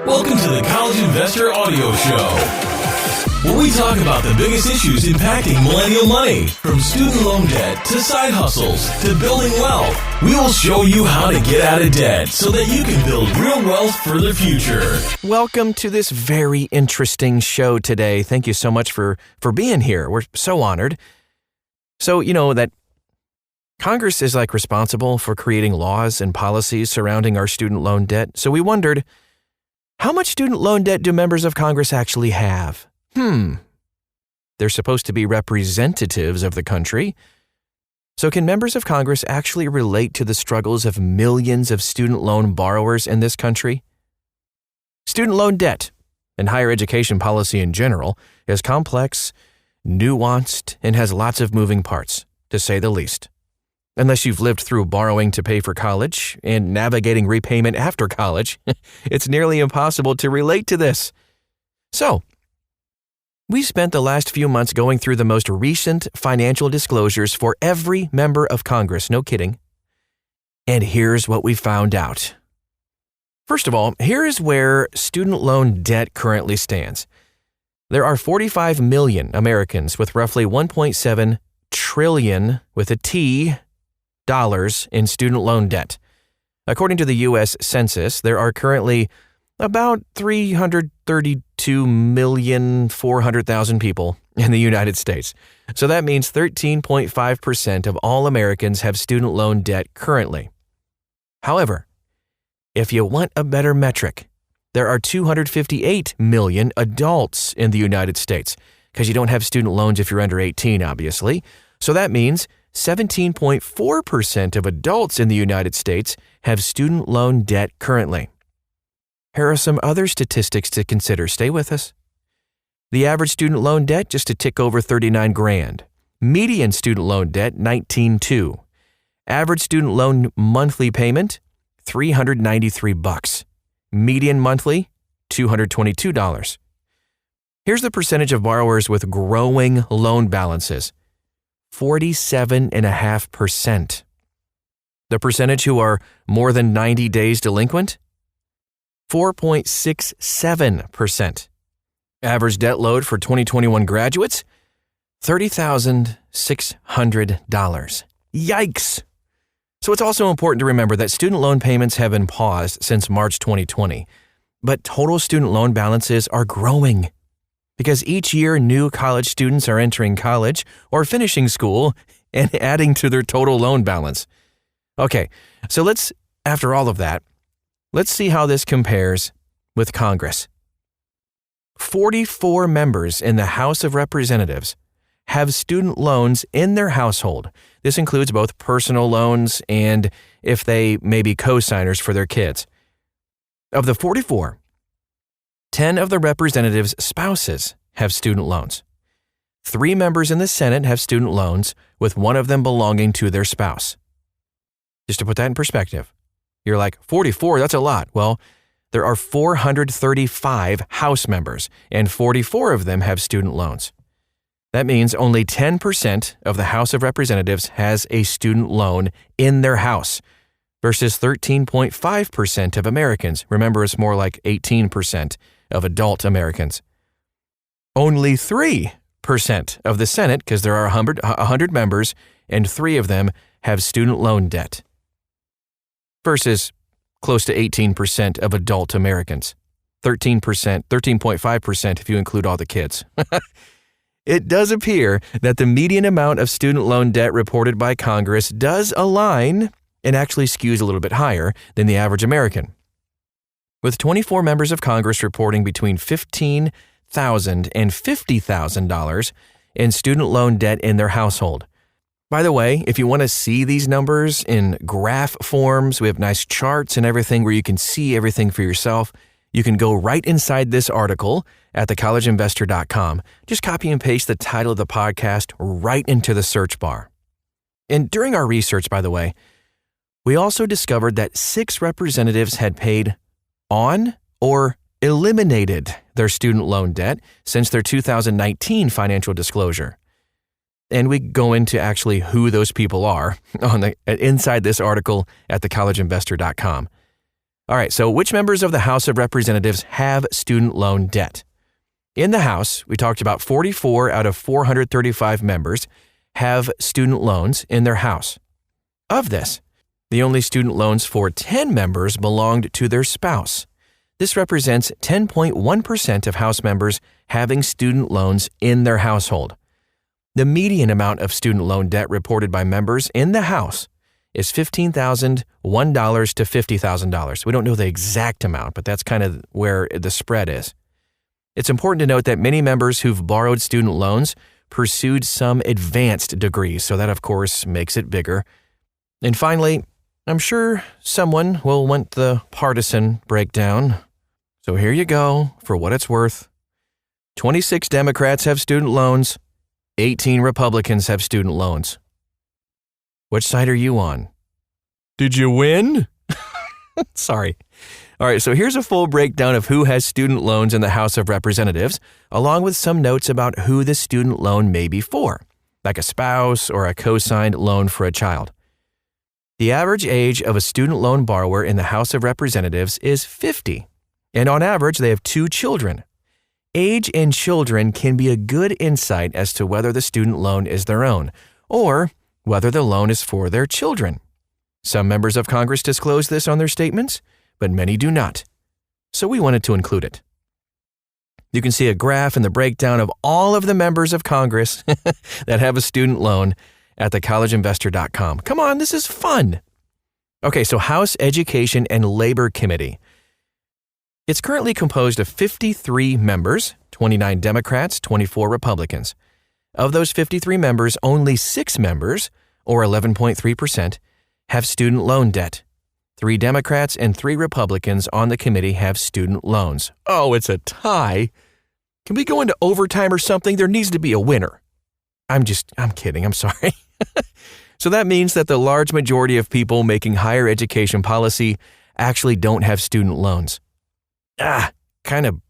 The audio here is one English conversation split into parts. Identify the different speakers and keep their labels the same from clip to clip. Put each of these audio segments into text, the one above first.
Speaker 1: Welcome to the College Investor Audio Show, where we talk about the biggest issues impacting millennial money, from student loan debt to side hustles to building wealth. We will show you how to get out of debt so that you can build real wealth for the future.
Speaker 2: Welcome to this very interesting show today. Thank you so much for being here. We're so honored. So, you know that Congress is responsible for creating laws and policies surrounding our student loan debt. So we wondered, how much student loan debt do members of Congress actually have? They're supposed to be representatives of the country. So can members of Congress actually relate to the struggles of millions of student loan borrowers in this country? Student loan debt and higher education policy in general is complex, nuanced, and has lots of moving parts, to say the least. Unless you've lived through borrowing to pay for college and navigating repayment after college, it's nearly impossible to relate to this. So, we spent the last few months going through the most recent financial disclosures for every member of Congress, no kidding. And here's what we found out. First of all, here is where student loan debt currently stands. There are 45 million Americans with roughly 1.7 trillion with a T dollars in student loan debt. According to the U.S. Census, there are currently about 332,400,000 people in the United States. So that means 13.5% of all Americans have student loan debt currently. However, if you want a better metric, there are 258 million adults in the United States, because you don't have student loans if you're under 18, obviously. So that means 17.4% of adults in the United States have student loan debt currently. Here are some other statistics to consider. Stay with us. The average student loan debt just a tick over $39,000. Median student loan debt $19,200. Average student loan monthly payment $393. Median monthly $222. Here's the percentage of borrowers with growing loan balances. 47.5%. The percentage who are more than 90 days delinquent? 4.67%. Average debt load for 2021 graduates? $30,600. Yikes! So it's also important to remember that student loan payments have been paused since March 2020, but total student loan balances are growing. Because each year, new college students are entering college or finishing school and adding to their total loan balance. Okay, so after all of that, let's see how this compares with Congress. 44 members in the House of Representatives have student loans in their household. This includes both personal loans and if they may be co-signers for their kids. Of the 44, 10 of the representatives' spouses have student loans. 3 members in the Senate have student loans, with one of them belonging to their spouse. Just to put that in perspective, you're like, 44, that's a lot. Well, there are 435 House members, and 44 of them have student loans. That means only 10% of the House of Representatives has a student loan in their house, versus 13.5% of Americans. Remember, it's more like 18% of adult Americans. Only 3% of the Senate, because there are 100 members, and 3 of them have student loan debt, versus close to 18% of adult Americans. 13.5% if you include all the kids. It does appear that the median amount of student loan debt reported by Congress does align and actually skews a little bit higher than the average American, with 24 members of Congress reporting between $15,000 and $50,000 in student loan debt in their household. By the way, if you want to see these numbers in graph forms, we have nice charts and everything where you can see everything for yourself. You can go right inside this article at thecollegeinvestor.com. Just copy and paste the title of the podcast right into the search bar. And during our research, by the way, we also discovered that 6 representatives had paid on or eliminated their student loan debt since their 2019 financial disclosure. And we go into actually who those people are inside this article at thecollegeinvestor.com. All right, so which members of the House of Representatives have student loan debt? In the House, we talked about 44 out of 435 members have student loans in their house. Of this, the only student loans for 10 members belonged to their spouse. This represents 10.1% of House members having student loans in their household. The median amount of student loan debt reported by members in the House is $15,001 to $50,000. We don't know the exact amount, but that's kind of where the spread is. It's important to note that many members who've borrowed student loans pursued some advanced degrees, so that of course makes it bigger. And finally, I'm sure someone will want the partisan breakdown. So here you go, for what it's worth. 26 Democrats have student loans, 18 Republicans have student loans. Which side are you on? Did you win? Sorry. All right, so here's a full breakdown of who has student loans in the House of Representatives, along with some notes about who the student loan may be for, like a spouse or a co-signed loan for a child. The average age of a student loan borrower in the House of Representatives is 50, and on average, they have 2 children. Age in children can be a good insight as to whether the student loan is their own, or whether the loan is for their children. Some members of Congress disclose this on their statements, but many do not. So we wanted to include it. You can see a graph and the breakdown of all of the members of Congress that have a student loan at thecollegeinvestor.com. Come on, this is fun. Okay, so House Education and Labor Committee. It's currently composed of 53 members, 29 Democrats, 24 Republicans. Of those 53 members, only 6 members, or 11.3%, have student loan debt. 3 Democrats and 3 Republicans on the committee have student loans. Oh, it's a tie. Can we go into overtime or something? There needs to be a winner. I'm kidding. I'm sorry. So that means that the large majority of people making higher education policy actually don't have student loans. Kind of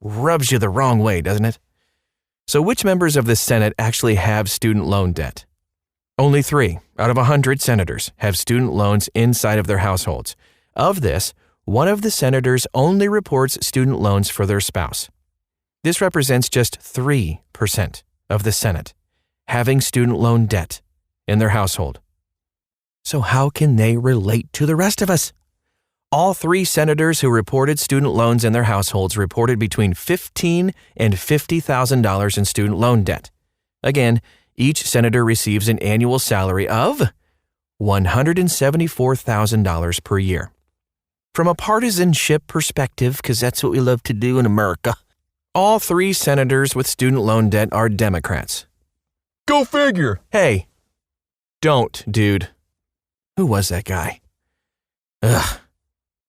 Speaker 2: rubs you the wrong way, doesn't it? So which members of the Senate actually have student loan debt? Only 3 out of 100 senators have student loans inside of their households. Of this, one of the senators only reports student loans for their spouse. This represents just 3% of the Senate having student loan debt in their household. So how can they relate to the rest of us? All 3 senators who reported student loans in their households reported between $15,000 and $50,000 in student loan debt. Again, each senator receives an annual salary of $174,000 per year. From a partisanship perspective, because that's what we love to do in America, all 3 senators with student loan debt are Democrats. Go figure. Hey, don't, dude. Who was that guy?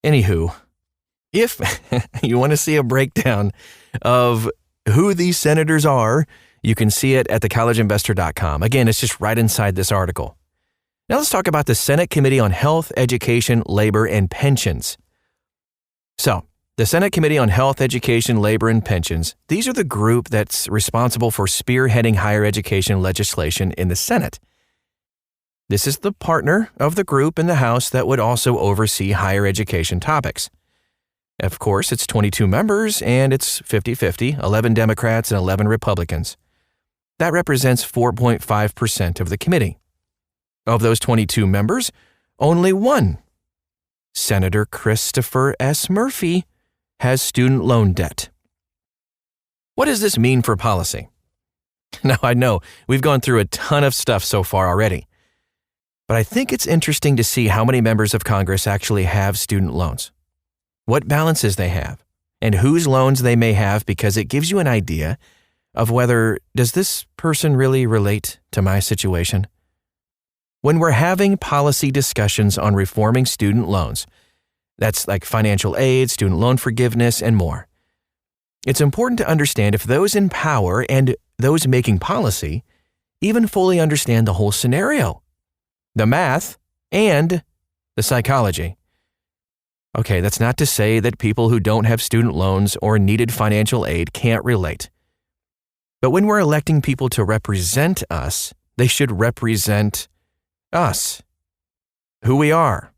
Speaker 2: Anywho, if you want to see a breakdown of who these senators are, you can see it at thecollegeinvestor.com. Again, it's just right inside this article. Now let's talk about the Senate Committee on Health, Education, Labor, and Pensions. So, the Senate Committee on Health, Education, Labor, and Pensions, these are the group that's responsible for spearheading higher education legislation in the Senate. This is the partner of the group in the House that would also oversee higher education topics. Of course, it's 22 members and it's 50-50, 11 Democrats and 11 Republicans. That represents 4.5% of the committee. Of those 22 members, only 1, Senator Christopher S. Murphy, has student loan debt. What does this mean for policy? Now, I know we've gone through a ton of stuff so far already, but I think it's interesting to see how many members of Congress actually have student loans, what balances they have, and whose loans they may have, because it gives you an idea of whether, does this person really relate to my situation? When we're having policy discussions on reforming student loans, that's like financial aid, student loan forgiveness, and more, it's important to understand if those in power and those making policy even fully understand the whole scenario, the math, and the psychology. Okay, that's not to say that people who don't have student loans or needed financial aid can't relate. But when we're electing people to represent us, they should represent us, who we are,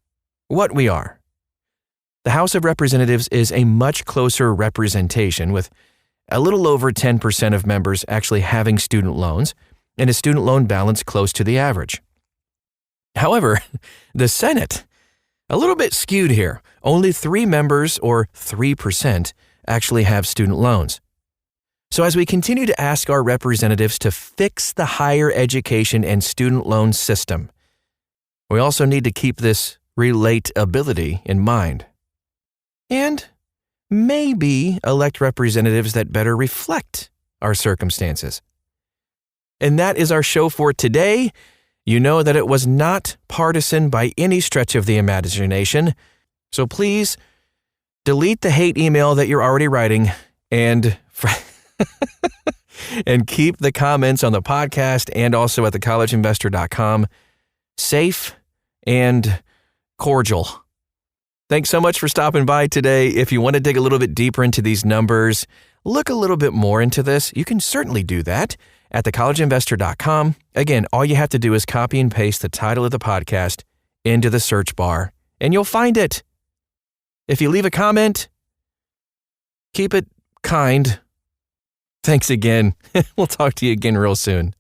Speaker 2: what we are. The House of Representatives is a much closer representation, with a little over 10% of members actually having student loans and a student loan balance close to the average. However, the Senate, a little bit skewed here. Only 3 members, or 3%, actually have student loans. So as we continue to ask our representatives to fix the higher education and student loan system, we also need to keep this relatability in mind. And maybe elect representatives that better reflect our circumstances. And that is our show for today. You know that it was not partisan by any stretch of the imagination. So please delete the hate email that you're already writing and and keep the comments on the podcast and also at thecollegeinvestor.com safe and cordial. Thanks so much for stopping by today. If you want to dig a little bit deeper into these numbers, look a little bit more into this, you can certainly do that at thecollegeinvestor.com. Again, all you have to do is copy and paste the title of the podcast into the search bar, and you'll find it. If you leave a comment, keep it kind. Thanks again. We'll talk to you again real soon.